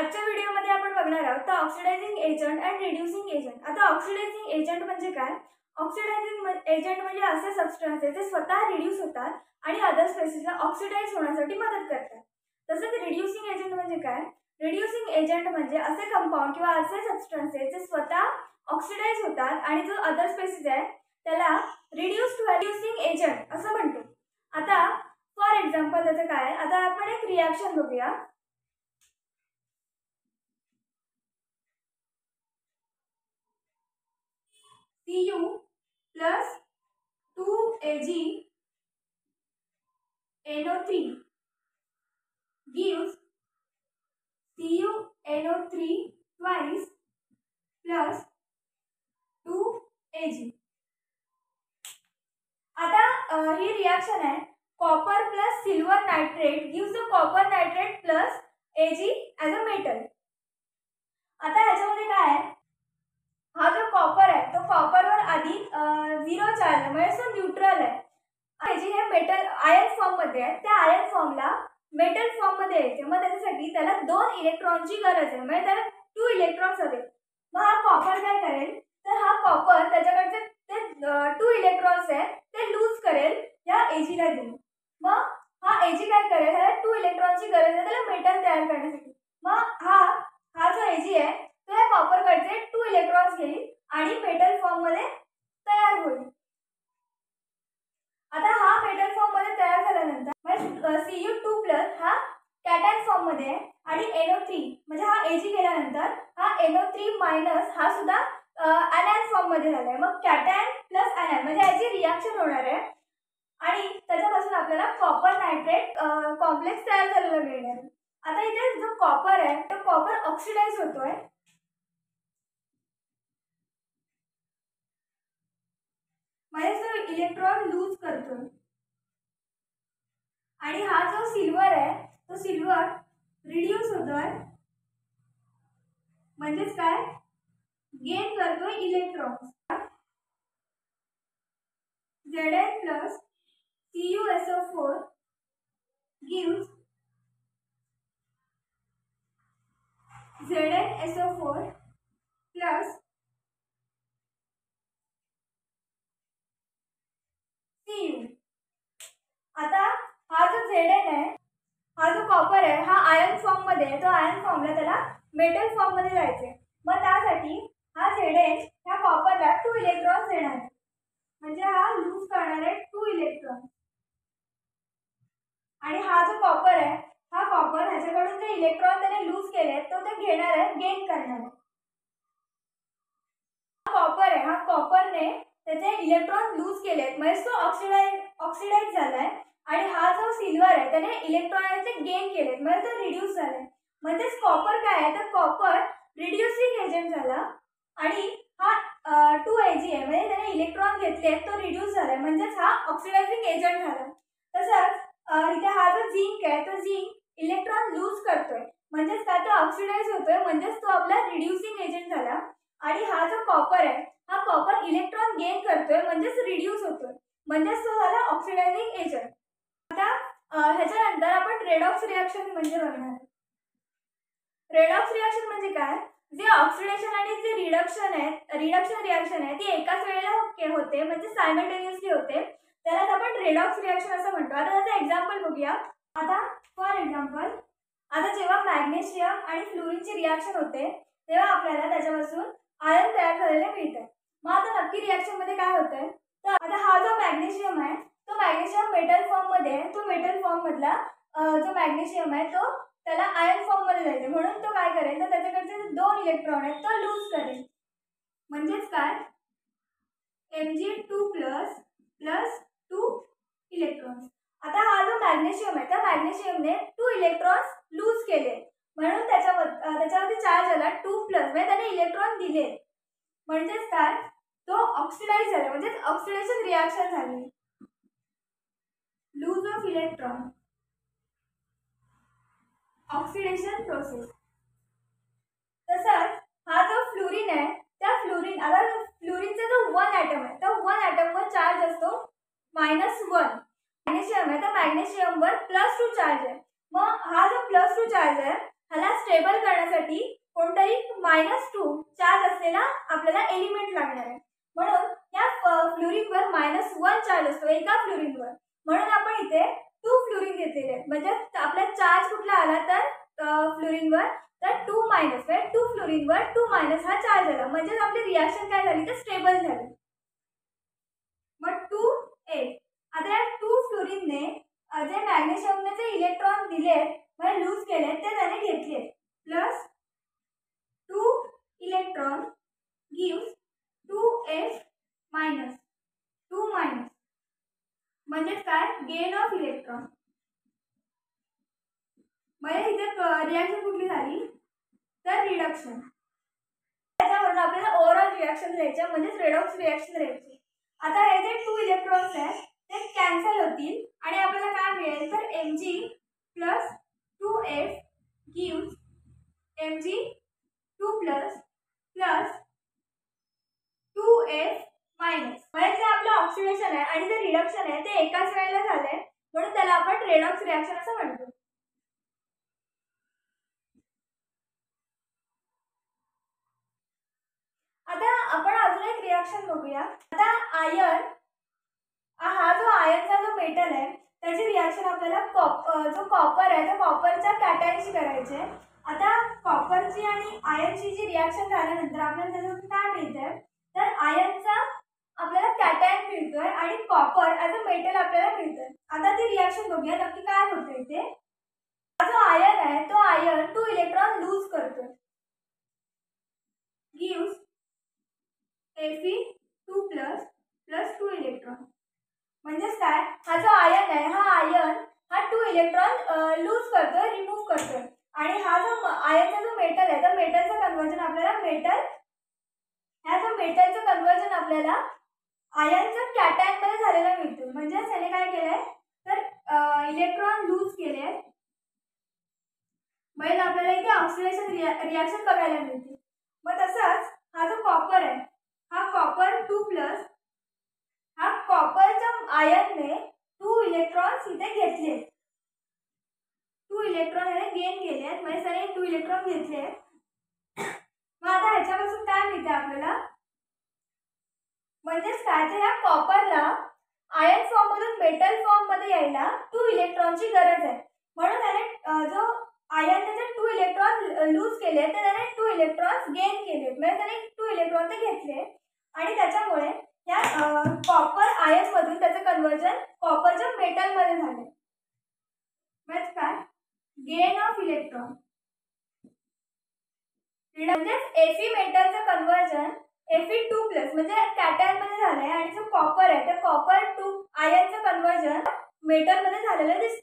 आजच्या व्हिडिओमध्ये आपण बघणार आहोत तर oxidizing agent and reducing agent. आता ऑक्सिडायझिंग एजंट म्हणजे काय? ऑक्सिडायझिंग एजंट म्हणजे असे सबस्टन्स जे स्वतः रिड्यूस होतात आणि अदर स्पेसिसला ऑक्सिडाइज होण्यासाठी मदत करतात। तसंच रिड्युसिंग एजंट म्हणजे काय? रिड्युसिंग एजंट म्हणजे असे कंपाऊंड किंवा असे सबस्टन्स जे स्वतः ऑक्सिडाइज होतात आणि जो अदर स्पेसिस आहे त्याला रिड्यूस्ड रिड्युसिंग एजंट असं म्हणतो। आता फॉर एक्झाम्पल त्याचं काय? आता आपण एक रिएक्शन बघूया। Cu plus 2Ag NO3 gives CuNO3 twice plus 2Ag। आता ही रिएक्शन आहे copper plus silver nitrate gives the copper nitrate plus Ag as a metal. आता ह्याच्यामध्ये काय आहे? हा जो कॉपर आहे तो कॉपरवर आधी 0 चार्ज म्हणजे तो न्यूट्रल आहे। Ag हे मेटल आयन फॉर्म मध्ये आहे, त्या आयन फॉर्मला मेटल फॉर्म मध्ये यायचे, मग त्याच्यासाठी त्याला 2 इलेक्ट्रॉनची गरज आहे, म्हणजे त्याला 2 इलेक्ट्रॉन्स हवे। मग हा कॉपर काय करेल? तर हा कॉपर त्याच्याकडचे ते 2 इलेक्ट्रॉन्स आहे ते लूज करेल या Ag ला देऊन। मग हा Ag काय करेल? ह्याला 2 इलेक्ट्रॉनची गरज आहे त्याला मेटल तयार करण्यासाठी। मग हा जो Ag आहे तो या कॉपर कडचे 2 इलेक्ट्रॉन्स घेईल आणि मेटल फॉर्म मध्ये तयार होईल। आता हा मेटल फॉर्म मध्ये तयार झाल्यानंतर Cu2+ हा कॅटायन फॉर्म मध्ये आहे आणि NO3 म्हणजे हा Ag गेल्यानंतर हा NO3- हा सुद्धा anion फॉर्म मध्ये झालाय। मग कॅटायन प्लस anion म्हणजे याची रिएक्शन होणार आहे आणि त्याच्यापासून आपल्याला कॉपर नाइट्रेट कॉम्प्लेक्स तयार झालेला मिळणार। आता इथे जो कॉपर आहे तो कॉपर ऑक्सिडाइज होतोय म्हणजे तो इलेक्ट्रॉन लूज करतोय आणि हा जो सिल्वर आहे तो सिल्वर रिड्यूस होतोय म्हणजेच काय? गेन करतोय electrons. Zn plus CuSO4 gives ZnSO4 plus Cu। आता हा जो Zn आहे हा जो कॉपर आहे हा आयन फॉर्म मध्ये आहे, तो आयन फॉर्मला त्याला मेटल फॉर्म मध्ये जायचे। मग त्यासाठी हा Zn ह्या कॉपरला 2 इलेक्ट्रॉन्स देणार आहे, म्हणजे हा लूज करणार आहे 2 इलेक्ट्रॉन आणि हा जो कॉपर आहे हा कॉपर ह्याच्याकडून जे इलेक्ट्रॉन त्याने लूज केले तो ते घेणार आहे, गेन करणार आहे। कॉपर आहे हा कॉपरने त्याचे इलेक्ट्रॉन लूज केलेत म्हणजे तो ऑक्सिडाइज झालाय आणि हा जो सिल्वर आहे त्याने इलेक्ट्रॉनचे गेन केलेत म्हणजे तो रिड्यूस झालाय। म्हणजेच कॉपर काय आहे? तर कॉपर रिड्युसिंग एजंट झाला आणि हा 2Ag आहे म्हणजे त्याने इलेक्ट्रॉन घेतले तो रिड्यूस झालाय म्हणजेच हा ऑक्सिडायझिंग एजंट झाला। तसंच इथे हा जो झिंक आहे तो झिंक इलेक्ट्रॉन लूज करतोय म्हणजेच काय? तो ऑक्सिडाइज होतोय म्हणजेच तो आपला रिड्युसिंग एजंट झाला आणि हा जो कॉपर आहे हा कॉपर इलेक्ट्रॉन गेन करतोय म्हणजेच रिड्यूस होतोय म्हणजेच तो झाला ऑक्सिडायझिंग एजंट। आता ह्याच्यानंतर आपण रेडॉक्स रिएक्शन म्हणजे बघणार। रेडॉक्स रिएक्शन म्हणजे काय? जे ऑक्सिडेशन आणि जे रिडक्शन रिएक्शन आहे ती एकाच वेळेला होते म्हणजे सायमल्टेनियसली होते, त्यालाच आपण रेडॉक्स रिएक्शन असं म्हणतो। आता त्याचं एक्झाम्पल बघूया। आता फॉर एक्झाम्पल आता जेव्हा मॅग्नेशियम आणि फ्लोरीनची रिएक्शन होते तेव्हा आपल्याला त्याच्यापासून आयन तयार झालेले मिळतात। मग आता नक्की रिएक्शन मध्ये काय होतंय? तर आता हा जो मॅग्नेशियम आहे तो मॅग्नेशियम मेटल फॉर्म मध्ये आहे, तो मेटल फॉर्म मधला जो मॅग्नेशियम आहे तो त्याला आयन फॉर्म मध्ये जायचे म्हणून तो काय करेल? तर त्याच्याकडचे 2 इलेक्ट्रॉन आहेत तो लूज करेल म्हणजेच काय? Mg2+ plus 2 electrons. आता हा जो मॅग्नेशियम आहे त्या मॅग्नेशियमने 2 इलेक्ट्रॉन्स लूज केले म्हणून त्याच्यावरती चार्ज आला 2+ म्हणजे त्याने इलेक्ट्रॉन दिले म्हणजेच काय? तो ऑक्सिडाइज झाला म्हणजे ऑक्सिडेशन रिएक्शन झाली, lose of electron, oxidation process. तसंच हा जो फ्लोरीन आहे त्या फ्लोरीनचा जो 1 ॲटम आहे त्या 1 ॲटमवर चार्ज असतो -1। मॅग्नेशियम आहे तर मॅग्नेशियमवर +2 चार्ज आहे। मग हा जो +2 चार्ज आहे ह्याला स्टेबल करण्यासाठी कोणतरी -2 चार्ज असलेला आपल्याला एलिमेंट लागणार आहे. म्हणून या फ्लोरीनवर -1 चार्ज असतो एका फ्लोरीनवर. म्हणून आपण इथे 2 फ्लोरीन घेतलेले आहेत. म्हणजे आपला चार्ज कुठला आला तर फ्लोरीनवर तर 2 मायनस, 2 फ्लोरीनवर 2 मायनस हा चार्ज आला. म्हणजे आपली रिॲक्शन काय झाली तर स्टेबल झाली. मग 2F. आता या 2 फ्लोरीनने जे मॅग्नेशियमने जे इलेक्ट्रॉन दिले म्हणजे लूज केले ते त्याने घेतले plus 2 electron gives 2F minus 2 minus म्हणजे काय गेन ऑफ इलेक्ट्रॉन. म्हणजे इथे रिॲक्शन कुठली झाली तर रिडक्शन. त्याच्यावरून आपल्याला ओव्हरऑल रिॲक्शन लिहायचं म्हणजे रेडॉक्स रिॲक्शन लिहायची. आता हे जे 2 इलेक्ट्रॉन्स आहेत ते कॅन्सल होतील आणि आपल्याला काय मिळेल तर Mg plus 2F gives Mg2 plus 2F minus. म्हणजे जे आपलं ऑक्सिडेशन आहे आणि जे रिडक्शन आहे ते एकाच वेळेला झालंय म्हणून त्याला आपण रेडॉक्स रिॲक्शन असं म्हणतो. आता आपण अजून एक रिॲक्शन बघूया. आता आयर्न हा जो आयर्नचा जो मेटल आहे त्याची रिॲक्शन आपल्याला जो कॉपर आहे त्या कॉपरच्या कॅटायनशी करायची आहे. आता कॉपरची आणि आयर्नची जी रिॲक्शन झाल्यानंतर आपल्याला त्याच्यातून काय मिळतंय तर आयर्नचा आपल्याला कॅटायन मिळतोय आणि कॉपर ॲज अ मेटल आपल्याला मिळतंय. आता ती रिॲक्शन बघूया नक्की काय होतंय ते. हा जो आयर्न आहे तो आयर्न 2 इलेक्ट्रॉन लूज करतोय गिव्स Fe2 प्लस 2 इलेक्ट्रॉन. म्हणजेच काय हा जो आयर्न आहे हा आयर्न हा 2 इलेक्ट्रॉन लूज करतोय रिमूव्ह करतोय आणि हा जो आयर्नचा जो मेटल आहे तर मेटलचं कन्वर्जन आपल्याला मेटलचं कन्वर्जन आपल्याला आयर्नचं कॅटायन मध्ये झालेलं मिळतं. म्हणजे त्याने काय केलंय तर इलेक्ट्रॉन लूज केले म्हणजे आपल्याला इथे ऑक्सिडेशन रिॲक्शन बघायला मिळते. मग तसंच हा जो कॉपर आहे हा कॉपर 2 प्लस हा कॉपरच्या आयर्नने 2 इलेक्ट्रॉन्स इथे घेतले. 2 इलेक्ट्रॉन याने गेन केले आहेत म्हणजे त्याने 2 इलेक्ट्रॉन घेतले. मग आता ह्याच्यापासून काय मिळते आपल्याला म्हणजेच काय तर ह्या कॉपरला आयर्न फॉर्म मधून मेटल फॉर्म मध्ये यायला 2 इलेक्ट्रॉनची गरज आहे. म्हणून त्याने जो आयर्नने जे 2 इलेक्ट्रॉन लूज केले तर त्याने 2 इलेक्ट्रॉन्स गेन केले म्हणजे त्याने 2 इलेक्ट्रॉन ते घेतले आणि त्याच्यामुळे या कॉपर आयर्न मधून त्याचं कन्वर्जन कॉपरच्या मेटल मध्ये झाले. म्हणजे काय गेन ऑफ इलेक्ट्रॉन. म्हणजेच Fe मेटलचं कन्वर्जन Fe2 प्लस म्हणजे कॅटायन मध्ये झालंय आणि जो कॉपर आहे त्या कॉपर 2 आयर्नचं कन्वर्जन मेटल मध्ये झालेलं दिसतं.